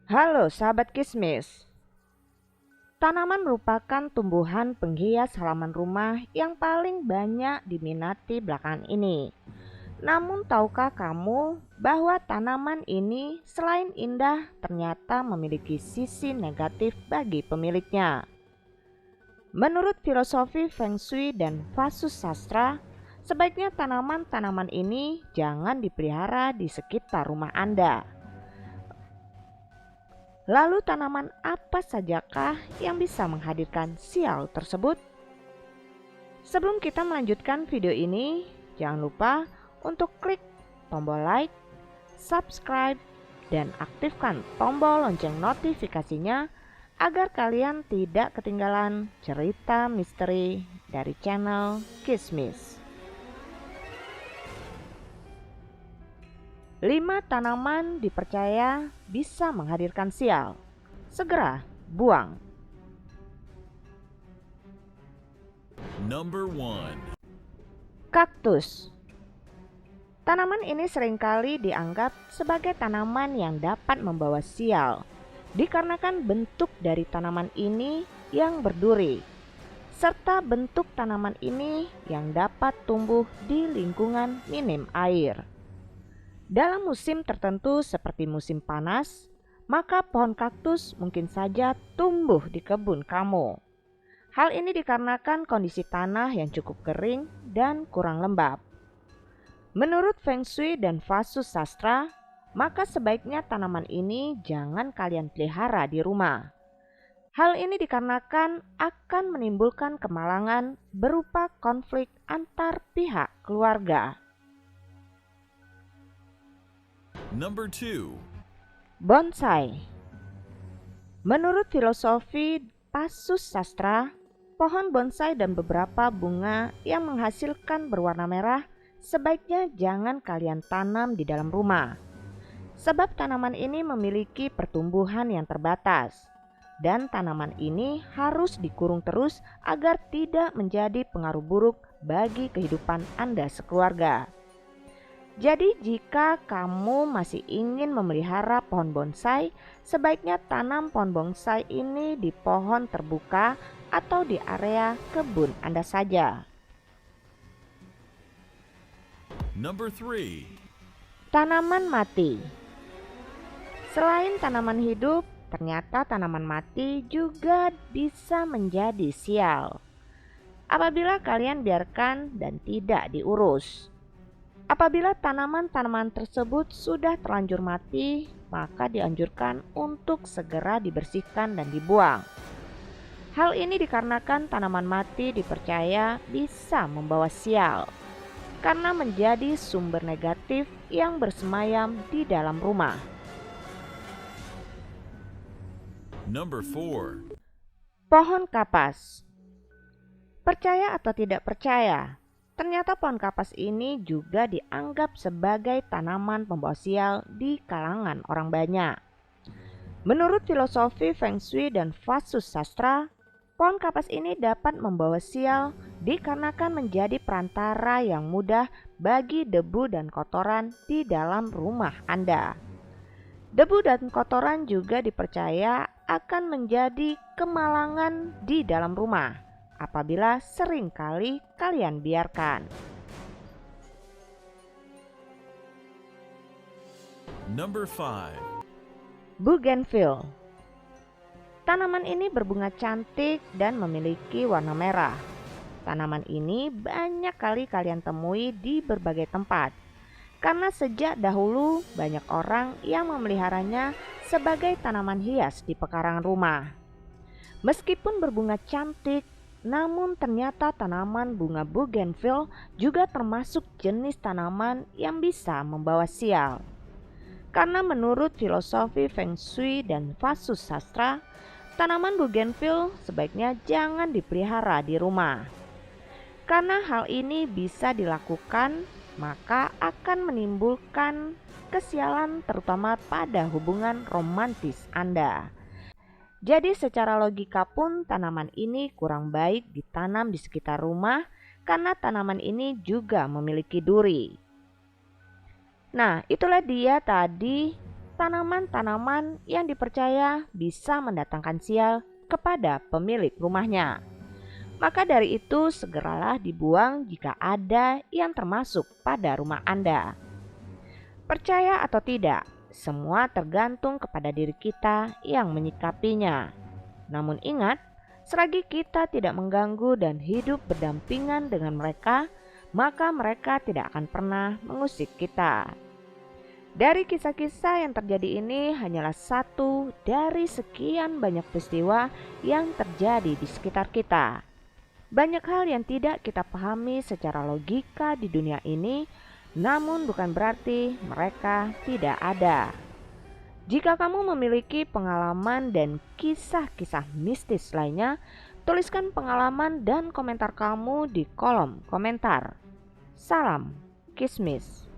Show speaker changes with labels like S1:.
S1: Halo sahabat Kismis. Tanaman merupakan tumbuhan penghias halaman rumah yang paling banyak diminati belakangan ini. Namun tahukah kamu bahwa tanaman ini selain indah ternyata memiliki sisi negatif bagi pemiliknya? Menurut filosofi Feng Shui dan Vastu Sastra, sebaiknya tanaman-tanaman ini jangan dipelihara di sekitar rumah Anda. Lalu tanaman apa sajakah yang bisa menghadirkan sial tersebut? Sebelum kita melanjutkan video ini, jangan lupa untuk klik tombol like, subscribe, dan aktifkan tombol lonceng notifikasinya agar kalian tidak ketinggalan cerita misteri dari channel Kismis. 5 tanaman dipercaya bisa menghadirkan sial. Segera buang.
S2: Number 1.
S1: Kaktus. Tanaman ini seringkali dianggap sebagai tanaman yang dapat membawa sial, dikarenakan bentuk dari tanaman ini yang berduri, serta bentuk tanaman ini yang dapat tumbuh di lingkungan minim air. Dalam musim tertentu seperti musim panas, maka pohon kaktus mungkin saja tumbuh di kebun kamu. Hal ini dikarenakan kondisi tanah yang cukup kering dan kurang lembab. Menurut Feng Shui dan Vastu Sastra, maka sebaiknya tanaman ini jangan kalian pelihara di rumah. Hal ini dikarenakan akan menimbulkan kemalangan berupa konflik antar pihak keluarga.
S2: Number 2.
S1: Bonsai. Menurut filosofi Vastu Sastra, pohon bonsai dan beberapa bunga yang menghasilkan berwarna merah sebaiknya jangan kalian tanam di dalam rumah. Sebab tanaman ini memiliki pertumbuhan yang terbatas, dan tanaman ini harus dikurung terus agar tidak menjadi pengaruh buruk bagi kehidupan Anda sekeluarga. Jadi jika kamu masih ingin memelihara pohon bonsai, sebaiknya tanam pohon bonsai ini di pohon terbuka atau di area kebun Anda saja.
S2: Number 3.
S1: Tanaman mati. Selain tanaman hidup, ternyata tanaman mati juga bisa menjadi sial apabila kalian biarkan dan tidak diurus. Apabila tanaman-tanaman tersebut sudah terlanjur mati, maka dianjurkan untuk segera dibersihkan dan dibuang. Hal ini dikarenakan tanaman mati dipercaya bisa membawa sial, karena menjadi sumber negatif yang bersemayam di dalam rumah.
S2: Number 4.
S1: Pohon kapas. Percaya atau tidak percaya, ternyata pohon kapas ini juga dianggap sebagai tanaman pembawa sial di kalangan orang banyak. Menurut filosofi Feng Shui dan Vastu Sastra, pohon kapas ini dapat membawa sial dikarenakan menjadi perantara yang mudah bagi debu dan kotoran di dalam rumah Anda. Debu dan kotoran juga dipercaya akan menjadi kemalangan di dalam rumah apabila sering kali kalian biarkan.
S2: Number 5.
S1: Bougainville. Tanaman ini berbunga cantik dan memiliki warna merah. Tanaman ini banyak kali kalian temui di berbagai tempat, karena sejak dahulu banyak orang yang memeliharanya sebagai tanaman hias di pekarangan rumah. Meskipun berbunga cantik, namun ternyata tanaman bunga Bougainville juga termasuk jenis tanaman yang bisa membawa sial. Karena menurut filosofi Feng Shui dan Vastu Sastra, tanaman Bougainville sebaiknya jangan dipelihara di rumah. Karena hal ini bisa dilakukan, maka akan menimbulkan kesialan terutama pada hubungan romantis Anda. Jadi secara logika pun tanaman ini kurang baik ditanam di sekitar rumah karena tanaman ini juga memiliki duri. Nah, itulah dia tadi tanaman-tanaman yang dipercaya bisa mendatangkan sial kepada pemilik rumahnya. Maka dari itu segeralah dibuang jika ada yang termasuk pada rumah Anda. Percaya atau tidak, semua tergantung kepada diri kita yang menyikapinya. Namun ingat, selagi kita tidak mengganggu dan hidup berdampingan dengan mereka, maka mereka tidak akan pernah mengusik kita. Dari kisah-kisah yang terjadi ini hanyalah satu dari sekian banyak peristiwa yang terjadi di sekitar kita. Banyak hal yang tidak kita pahami secara logika di dunia ini, namun bukan berarti mereka tidak ada. Jika kamu memiliki pengalaman dan kisah-kisah mistis lainnya, tuliskan pengalaman dan komentar kamu di kolom komentar. Salam Kismis.